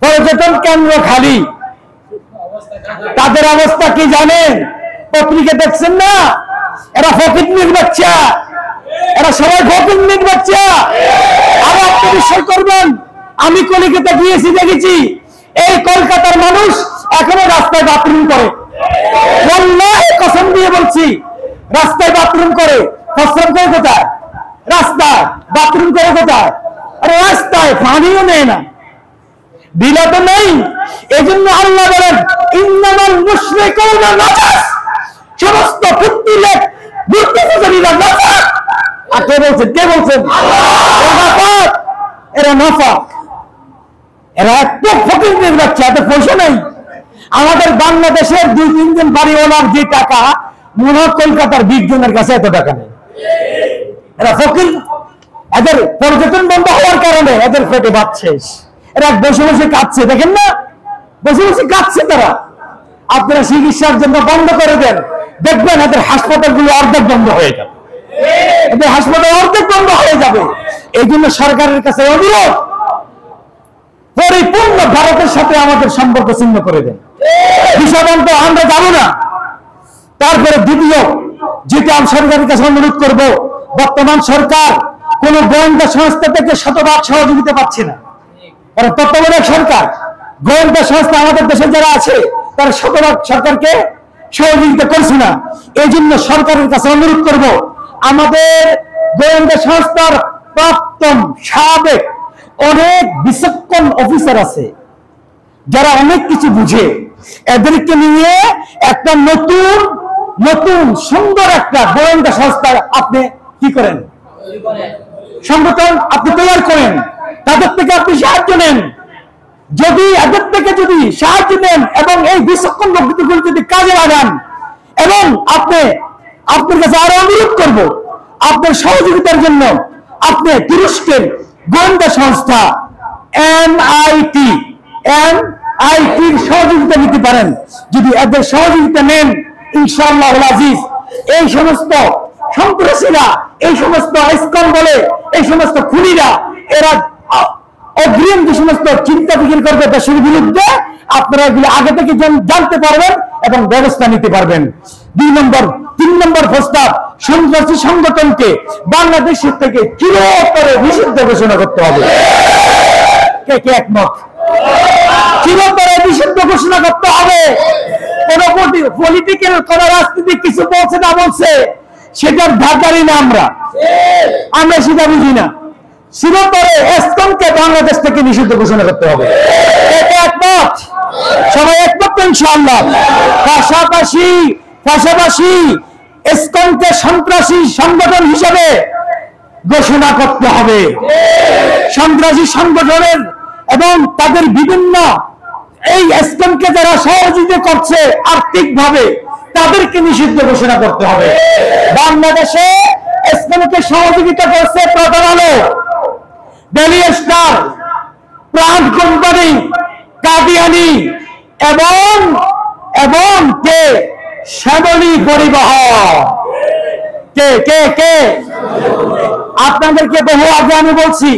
পর্যটন কেন্দ্র খালি, তাদের অবস্থা কি জানেন? পত্রিকা দেখছেন না? এরা ফকিন্নির বাচ্চা, এরা সবাই ফকিন্নির বাচ্চা। আর আপনি বিশ্বাস করবেন, আমি কলিকাতা গিয়েছি, দেখেছি এই কলকাতার মানুষ এখনো রাস্তায় বাথরুম করে। ওয়াল্লাহি কসম দিয়ে বলছি, রাস্তায় বাথরুম করে। প্রস্রাব করে কোথায়? রাস্তায়। বাথরুম করে কোথায়? আরে রাস্তায়। পানিও নেয় না, বিলা তো নেই। এই জন্য আল্লাহ বলেন ইন্নামাল মুশরিকুনা নাজাস, সমস্ত ফুটতিলে মূর্তিপূজারীরা নাজাস। আর কে বলছেন? কে বলছেন? আল্লাহ। এরা নাফাক, এরা এত ফকিরের বাচ্চা, এত পয়সা নেই। আমাদের বাংলাদেশের 2-3 জন বাড়িওয়ালার যে টাকা, মনে হয় কলকাতার 20 জনের কাছে এত টাকা নেই। এরা ফকির। এদের পর্যটন বন্ধ হওয়ার কারণে এদের পেটে ভাত শেষ। এরা বসে বসে কাঁদছে, দেখেন না? বসে বসে কাঁদছে তারা। আপনারা চিকিৎসার জন্য বন্ধ করে দেন, দেখবেন এদের হাসপাতালগুলো অর্ধেক বন্ধ হয়ে যাবে। এদের হাসপাতাল অর্ধেক বন্ধ হয়ে যাবে। এই জন্য সরকারের কাছে অনুরোধ, পরিপূর্ণ ভারতের সাথে আমাদের সম্পর্ক ছিন্ন করে দেন। বিষাদন্ত আমরা যাবো না। তারপরে দ্বিতীয় যেটা আমি সরকারের কাছে অনুরোধ করব, বর্তমান সরকার কোন গোয়েন্দা সংস্থা থেকে শতভাগ সহযোগিতা পাচ্ছে না। কারণ তত্ত্বাবধায়ক সরকার, গোয়েন্দা সংস্থা আমাদের দেশে যারা আছে তারা শতভাগ সরকারকে সহযোগিতা করছে না। এই জন্য সরকারের কাছে অনুরোধ করব, আমাদের গোয়েন্দা সংস্থার প্রাক্তন সাবেক অনেক বিচক্ষণ অফিসার আছে যারা অনেক কিছু বুঝে, এদেরকে নিয়ে একটা নতুন সুন্দর একটা গোয়েন্দা সংস্থা আপনি কি করেন, সংগঠন আপনি তৈরি করেন। তাদের থেকে আপনি সাহায্য নেন। যদি এদের থেকে যদি সাহায্য নেন এবং এই বিচক্ষণ ব্যক্তিগুলো যদি কাজে লাগান, এবং আপনার কাছে আরো অনুরোধ করব, আপনার সহযোগিতার জন্য আপনি তুরস্কের গোয়েন্দা সংস্থা NITর সহযোগিতা নিতে পারেন। যদি এদের সহযোগিতা নেন, ইনশাআল্লাহ আজিজ, এই সমস্ত সন্ত্রাসীরা, এই সমস্ত ইসকন বলে, এই সমস্ত খুনিরা, এরা অগ্রিম যে সমস্ত চিন্তা ফিকির করবে দেশের বিরুদ্ধে, আপনারা এগুলো আগে থেকে জানতে পারবেন এবং ব্যবস্থা নিতে পারবেন। 3 নম্বর প্রস্তাব, সন্ত্রাসী সংগঠনকে বাংলাদেশের থেকে চিরতরে নিষিদ্ধ ঘোষণা করতে হবে। কে কে একমত? চিরতরে নিষিদ্ধ ঘোষণা করতে হবে। কোন পলিটিক্যাল, কোন রাজনীতি কিছু বলছে না বলছে সেটার ধারধারি না আমরা সেটা বুঝি না। চিরতরে ইসকনকে বাংলাদেশ থেকে নিষিদ্ধ ঘোষণা করতে হবে। একমত? সবাই একমত ইনশাআল্লাহ। পাশাপাশি ইসকনকে সন্ত্রাসী সংগঠন হিসেবে ঘোষণা করতে হবে। সন্ত্রাসী সংগঠনের এবং তাদের বিভিন্ন এই ইসকনকে যারা সহযোগিতা করছে আর্থিকভাবে, তাদেরকে নিষিদ্ধ ঘোষণা করতে হবে। বাংলাদেশে ইসকনকে সহযোগিতা করছে প্রথম আলো, ডেইলি স্টার, প্রাণ কোম্পানি, কাদিয়ানি এবং কে শ্যামলী পরিবহন। কে আপনাদেরকে বহু আগে আমি বলছি,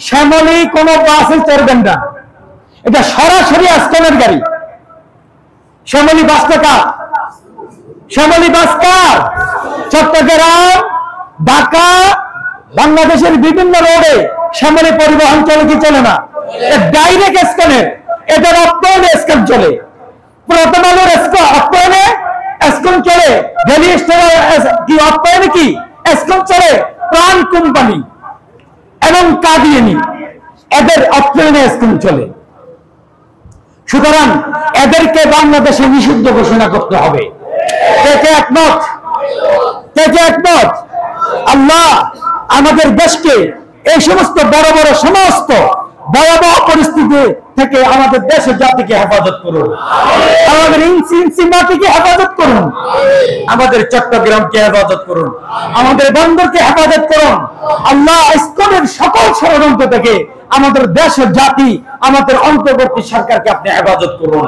শ্যামলী কোন বাসে চড়বেন না, এটা সরাসরি ইসকনের গাড়ি। শ্যামলী বাসটা কার? শ্যামলী বাস কার? চট্টগ্রাম, ঢাকা, বাংলাদেশের বিভিন্ন রোডে শ্যামলী পরিবহন চলে কি চলে না? ডাইরেক্ট ইসকনের, এটার অর্থায়নে ইসকন চলে। প্রথম আলোর অর্থায়নে ইসকন চলে, ডেইলি স্টার কি অর্থায়নে কি ইসকন চলে, প্রাণ কোম্পানি এবং কাদিয়ানি, এদের অর্থায়নে ইসকন চলে। সুতরাং এদেরকে বাংলাদেশে নিষিদ্ধ ঘোষণা করতে হবে। কে কে একমত? আল্লাহ আমাদের দেশকে এই সমস্ত বড় সমস্ত ভয়াবহ পরিস্থিতি থেকে আমাদের দেশের জাতিকে হেফাজত করুন, আমাদের ইঞ্চি মাটিকে হেফাজত করুন, আমাদের চট্টগ্রামকে হেফাজত করুন, আমাদের বন্দরকে হেফাজত করুন। আল্লাহ ইসকনের সকল ষড়যন্ত্র থেকে আমাদের দেশের জাতি, আমাদের অন্তর্বর্তী সরকারকে আপনি হেফাজত করুন।